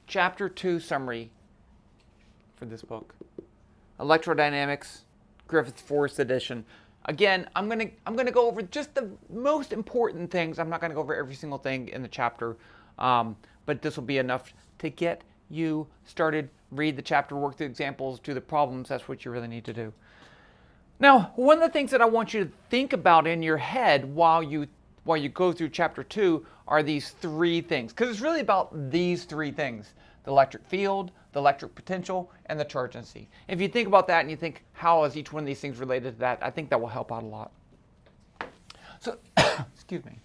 Chapter 2 summary for this book. Electrodynamics, Griffiths 4th edition. Again, I'm gonna go over just the most important things. I'm not gonna go over every single thing in the chapter, but this will be enough to get you started. Read the chapter, work the examples, do the problems. That's what you really need to do. Now, one of the things that I want you to think about in your head while you go through chapter 2 are these three things, because it's really about these three things: the electric field, the electric potential, and the charge density. If you think about that and you think, how is each one of these things related to that, I think that will help out a lot. So, excuse me.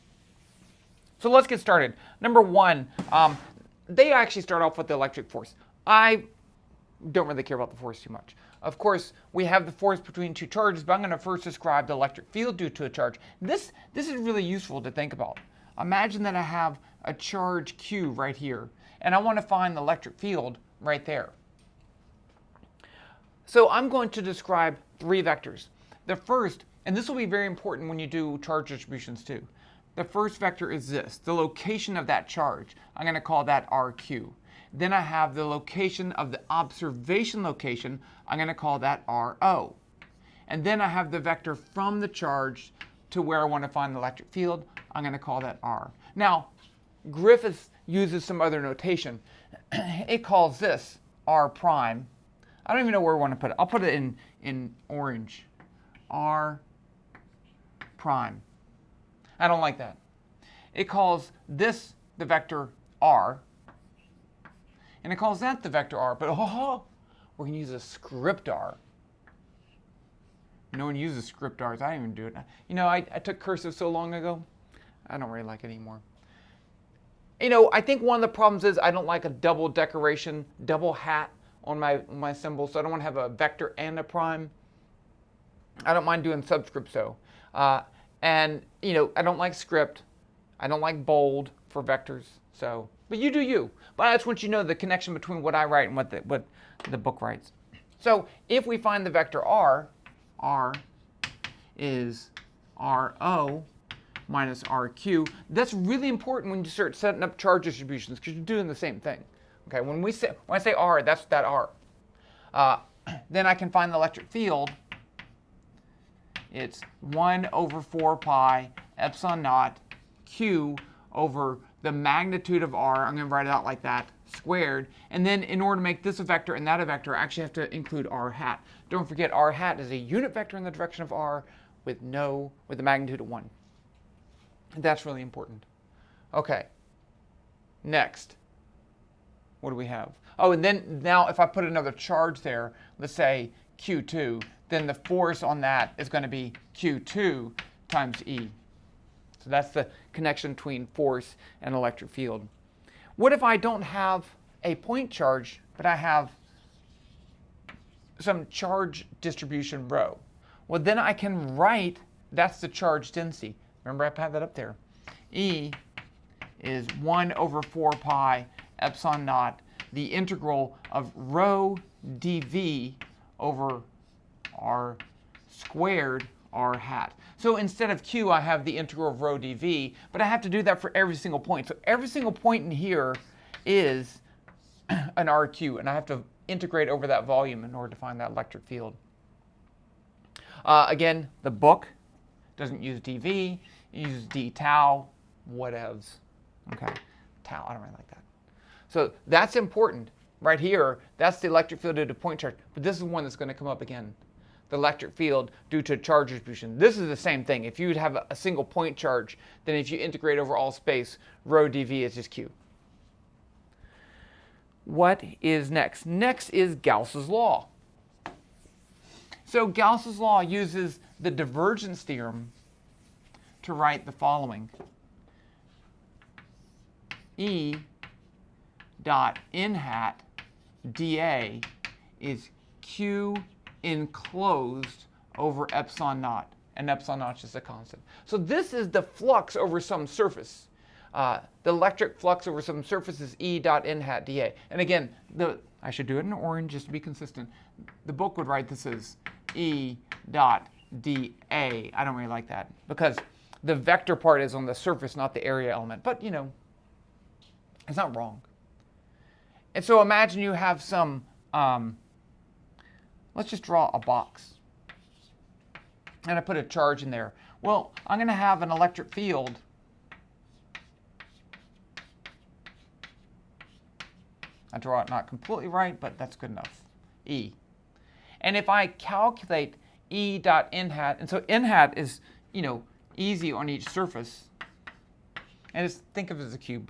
So let's get started. Number one, they actually start off with the electric force. I don't really care about the force too much. Of course, we have the force between two charges, but I'm going to first describe the electric field due to a charge. This is really useful to think about. Imagine that I have a charge Q right here, and I want to find the electric field right there. So I'm going to describe three vectors. The first, and this will be very important when you do charge distributions too. The first vector is this, the location of that charge. I'm going to call that RQ. Then I have the location of the observation location. I'm going to call that RO. And then I have the vector from the charge to where I want to find the electric field. I'm going to call that R. Now, Griffiths uses some other notation. It calls this R prime. I don't even know where I want to put it. I'll put it in orange. R prime. I don't like that. It calls this the vector R. And it calls that the vector R, but we're going to use a script R. No one uses script R's. I don't even do it. You know, I took cursive so long ago, I don't really like it anymore. You know, I think one of the problems is I don't like a double decoration, double hat on my symbol, so I don't want to have a vector and a prime. I don't mind doing subscript though. And, you know, I don't like script. I don't like bold for vectors, so. But you do you. But I just want you to know the connection between what I write and what the book writes. So if we find the vector R, R is RO minus RQ. That's really important when you start setting up charge distributions, because you're doing the same thing. Okay, when I say R, that's that R. Then I can find the electric field. It's 1 over 4 pi epsilon naught Q over the magnitude of R, I'm going to write it out like that, squared. And then in order to make this a vector and that a vector, I actually have to include R hat. Don't forget, R hat is a unit vector in the direction of R with the magnitude of 1. That's really important. Okay. Next. What do we have? Oh, and then now if I put another charge there, let's say Q2, then the force on that is going to be Q2 times E. So that's the connection between force and electric field. What if I don't have a point charge, but I have some charge distribution rho? Well, then I can write, that's the charge density. Remember, I had that up there. E is 1 over 4 pi epsilon naught, the integral of rho dV over R squared R hat. So instead of Q, I have the integral of rho dV, but I have to do that for every single point. So every single point in here is an RQ, and I have to integrate over that volume in order to find that electric field. Again, the book doesn't use dV, it uses d tau, whatevs. Okay, tau, I don't really like that. So that's important. Right here, that's the electric field due to point charge, but this is one that's going to come up again. The electric field due to charge distribution. This is the same thing. If you would have a single point charge, then if you integrate over all space, rho dV is just Q. What is next? Next is Gauss's law. So Gauss's law uses the divergence theorem to write the following. E dot n hat dA is Q enclosed over epsilon naught, and epsilon naught is just a constant. So this is the flux over some surface. The electric flux over some surface is E dot n hat dA. And again, I should do it in orange just to be consistent. The book would write this as E dot dA. I don't really like that because the vector part is on the surface, not the area element. But, you know, it's not wrong. And so imagine you have some, let's just draw a box. And I put a charge in there. Well, I'm going to have an electric field I draw it not completely right, but that's good enough. E. And if I calculate E dot n hat, and so n hat is, easy on each surface, and just think of it as a cube.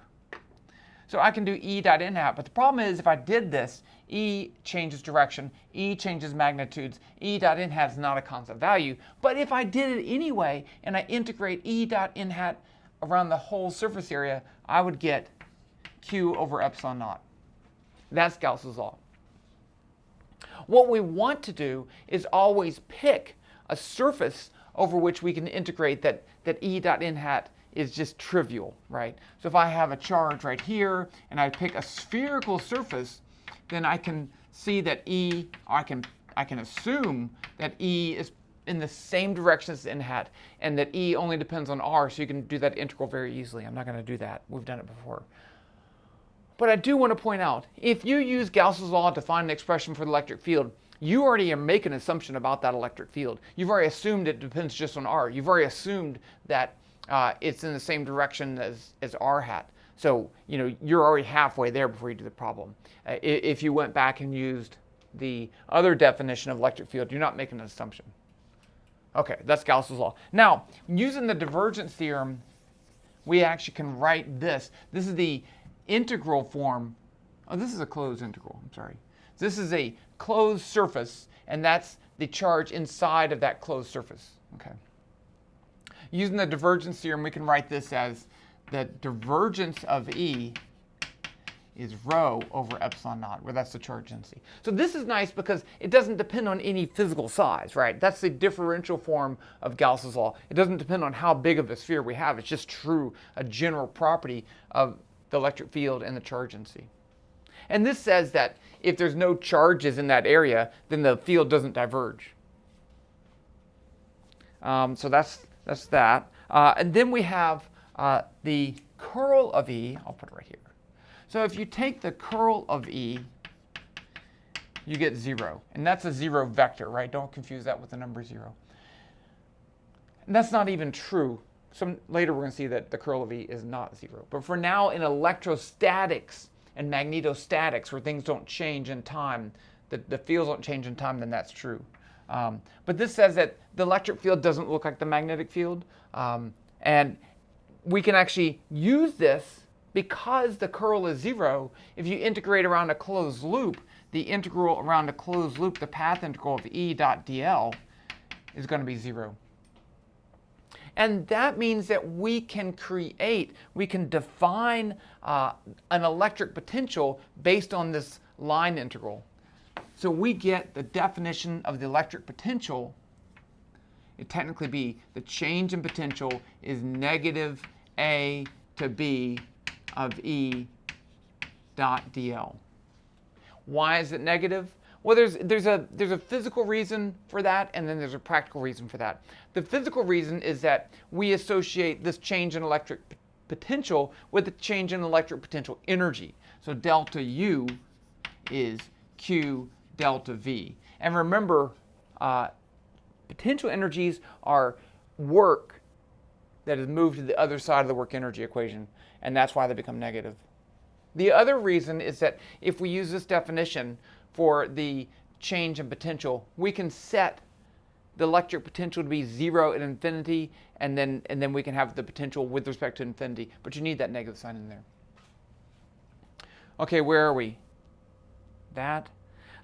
So I can do E dot n hat, but the problem is if I did this, E changes direction, E changes magnitudes, E dot n hat is not a constant value. But if I did it anyway, and I integrate E dot n hat around the whole surface area, I would get Q over epsilon naught. That's Gauss's law. What we want to do is always pick a surface over which we can integrate that E dot n hat is just trivial, right? So if I have a charge right here and I pick a spherical surface, then I can see that I can assume that E is in the same direction as n hat, and that E only depends on r, so you can do that integral very easily. I'm not going to do that. We've done it before. But I do want to point out, if you use Gauss's law to find an expression for the electric field, you already are making an assumption about that electric field. You've already assumed it depends just on r. You've already assumed that it's in the same direction as r hat. So you're already halfway there before you do the problem. If you went back and used the other definition of electric field, you're not making an assumption. Okay, that's Gauss's law. Now, using the divergence theorem, we actually can write this. This is the integral form. Oh, this is a closed integral. I'm sorry. This is a closed surface, and that's the charge inside of that closed surface. Okay. Using the divergence theorem, we can write this as the divergence of E is rho over epsilon naught, where that's the charge density. So this is nice because it doesn't depend on any physical size, right? That's the differential form of Gauss's law. It doesn't depend on how big of a sphere we have. It's just true, a general property of the electric field and the charge density. And this says that if there's no charges in that area, then the field doesn't diverge. So that's that. And then we have the curl of E. I'll put it right here. So if you take the curl of E, you get 0. And that's a 0 vector, right? Don't confuse that with the number 0. And that's not even true. Later we're going to see that the curl of E is not 0. But for now, in electrostatics and magnetostatics, where things don't change in time, the fields don't change in time, then that's true. But this says that the electric field doesn't look like the magnetic field. And we can actually use this because the curl is 0. If you integrate around a closed loop, the integral around a closed loop, the path integral of E dot dl, is going to be 0. And that means that we can define an electric potential based on this line integral. So we get the definition of the electric potential. It technically be the change in potential is negative A to B of E dot dl. Why is it negative? Well, there's a physical reason for that, and then there's a practical reason for that. The physical reason is that we associate this change in electric potential with the change in electric potential energy. So delta U is Q delta V. And remember, potential energies are work that is moved to the other side of the work energy equation, and that's why they become negative. The other reason is that if we use this definition for the change in potential, we can set the electric potential to be 0 at infinity, and then we can have the potential with respect to infinity. But you need that negative sign in there. Okay, where are we? That.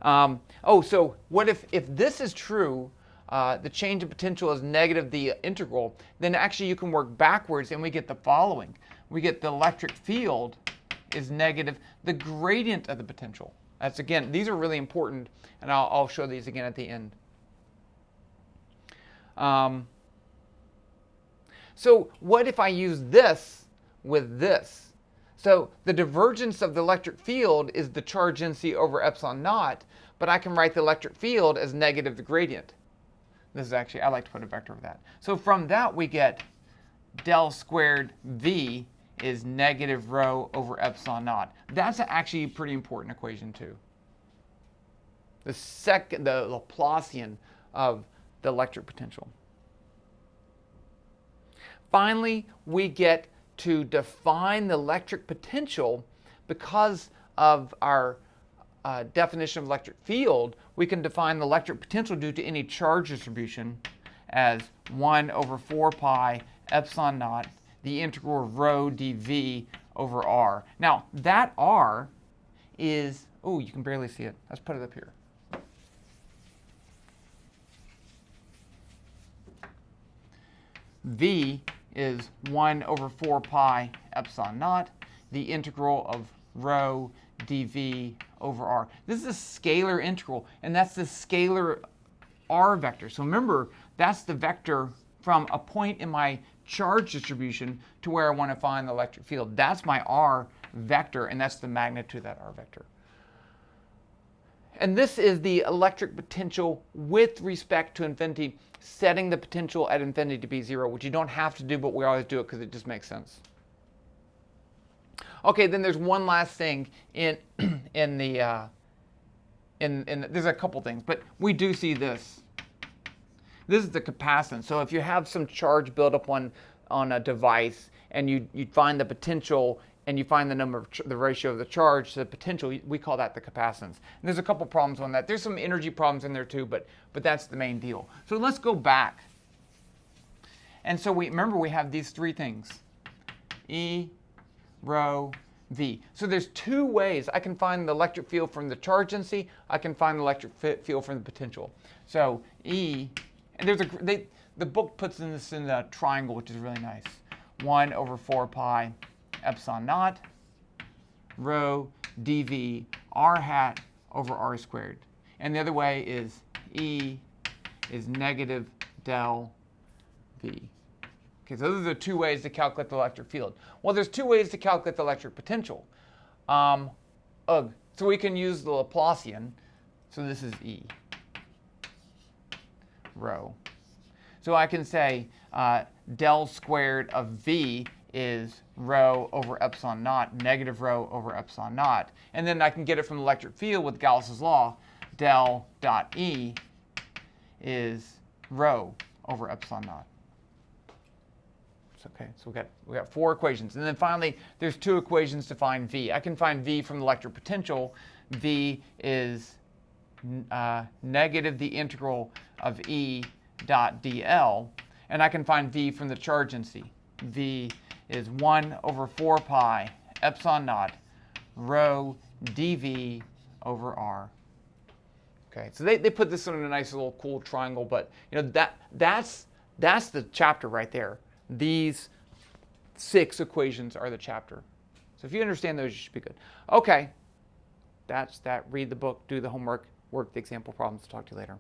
So what if this is true, the change in potential is negative the integral, then actually you can work backwards and we get the following. We get the electric field is negative the gradient of the potential. That's, again, these are really important, and I'll show these again at the end. So what if I use this with this? So the divergence of the electric field is the charge density over epsilon naught, but I can write the electric field as negative the gradient. This is actually, I like to put a vector of that. So from that we get del squared V is negative rho over epsilon naught. That's actually a pretty important equation too. The Laplacian of the electric potential. Finally, we get to define the electric potential because of our definition of electric field. We can define the electric potential due to any charge distribution as 1 over 4 pi epsilon naught, the integral of rho dv over r. Now, that r is, oh, you can barely see it. Let's put it up here. V is 1 over 4 pi epsilon naught, the integral of rho dv over r. This is a scalar integral, and that's the scalar r vector. So remember, that's the vector from a point in my charge distribution to where I want to find the electric field. That's my r vector, and that's the magnitude of that r vector. And this is the electric potential with respect to infinity, setting the potential at infinity to be 0, which you don't have to do, but we always do it because it just makes sense. Okay, then there's one last thing in there's a couple things, but we do see this. This is the capacitance. So if you have some charge built up on a device, and you find the potential, and you find the number of the ratio of the charge to the potential, we call that the capacitance. And there's a couple problems on that. There's some energy problems in there too, but that's the main deal. So let's go back. And so remember we have these three things: E, rho, V. So there's two ways I can find the electric field from the charge density. I can find the electric field from the potential. So E, and there's the book puts this in a triangle, which is really nice. 1 over 4 pi epsilon naught rho dv r hat over r squared. And the other way is E is negative del V. Okay, so those are the two ways to calculate the electric field. Well, there's two ways to calculate the electric potential. So we can use the Laplacian. So this is E rho. So I can say del squared of V is rho over epsilon naught, negative rho over epsilon naught. And then I can get it from the electric field with Gauss's law. Del dot E is rho over epsilon naught. Okay, so we got four equations. And then finally, there's two equations to find V. I can find V from the electric potential. V is negative the integral of E dot dl. And I can find V from the charge density. V is 1 over 4 pi epsilon naught rho dv over r. Okay, so they put this in a nice little cool triangle, but you know that's the chapter right there. These 6 equations are the chapter. So if you understand those, you should be good. Okay, that's that. Read the book, do the homework, work the example problems. Talk to you later.